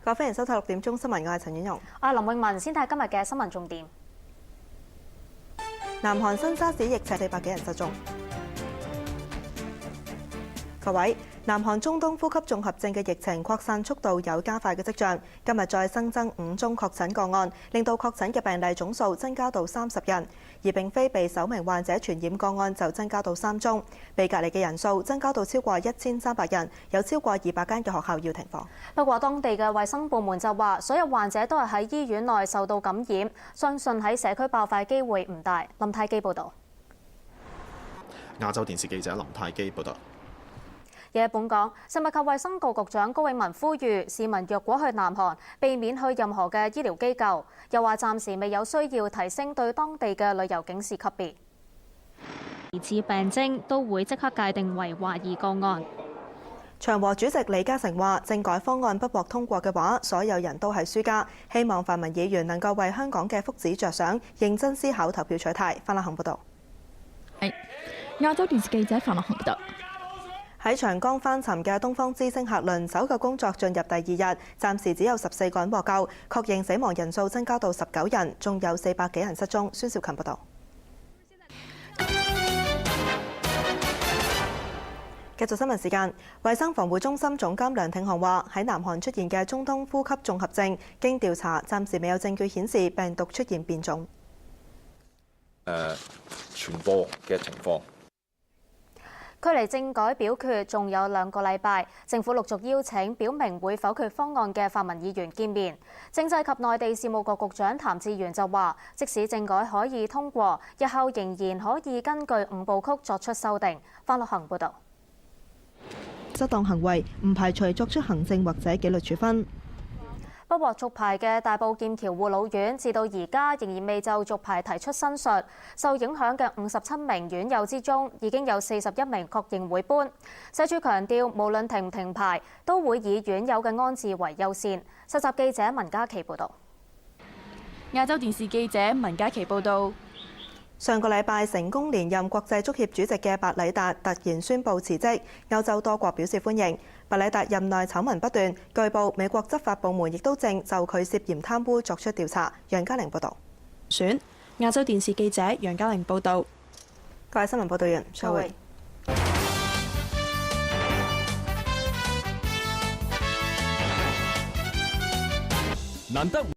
各位歡迎收睇6點鐘新聞，我係陳婉容。我係林詠雯，先睇今日嘅新聞重點。南韓新沙士疫情400幾人失蹤。各位，南韓中東呼吸綜合症嘅疫情擴散速度有加快嘅跡象。今日再新增5宗確診個案，令到確診嘅病例總數增加到30人，而並非被首名患者傳染個案就增加到3宗。被隔離嘅人數增加到超過1300人，有超過200間嘅學校要停課。不過當地嘅衛生部門就話，所有患者都係喺醫院內受到感染，相信喺社區爆發機會唔大。林泰基報導。亞洲電視記者林泰基報導。喺本港，食物及衛生局局長高永文呼籲市民若果去南韓，避免去任何嘅醫療機構，又話暫時未有需要提升對當地嘅旅遊警示級別。疑似病徵都會即刻界定為懷疑個案。長和主席李嘉誠話：政改方案不獲通過嘅話，所有人都係輸家。希望泛民議員能夠為香港嘅福祉着想，認真思考投票取態。范樂恆報導。亞洲電視記者范樂恆報導。喺長江翻沉嘅東方之星客輪搜救工作進入第2日，暫時只有14個人獲救，確認死亡人數增加到19人，仲有400幾人失蹤。孫兆勤報導。繼續新聞時間，衛生防護中心總監梁挺雄話：喺南韓出現嘅中東呼吸綜合症，經調查暫時未有證據顯示病毒出現變種。傳播嘅情況。距離政改表決仲有2個禮拜，政府陸續邀請表明會否決方案嘅泛民議員見面。政制及內地事務局局長譚志源就話：即使政改可以通過，日後仍然可以根據5部曲作出修訂。范樂恆報導。失當行為唔排除作出行政或者紀律處分。不獲續牌嘅大埔劍橋護老院，至到而家仍然未就續牌提出申述。受影響嘅57名院友之中，已經有41名確認會搬。社署強調，無論停唔停牌，都會以院友嘅安置為優先。實習記者文嘉琪報導。亞洲電視記者文嘉琪報導。上個禮拜成功連任國際足協主席嘅白禮達突然宣布辭職，歐洲多國表示歡迎。白禮達任內醜聞不斷，據報美國執法部門亦都正就佢涉嫌貪污作出調查。楊嘉玲報導。亞洲電視記者楊嘉玲報導。各位新聞報導員，再會。難得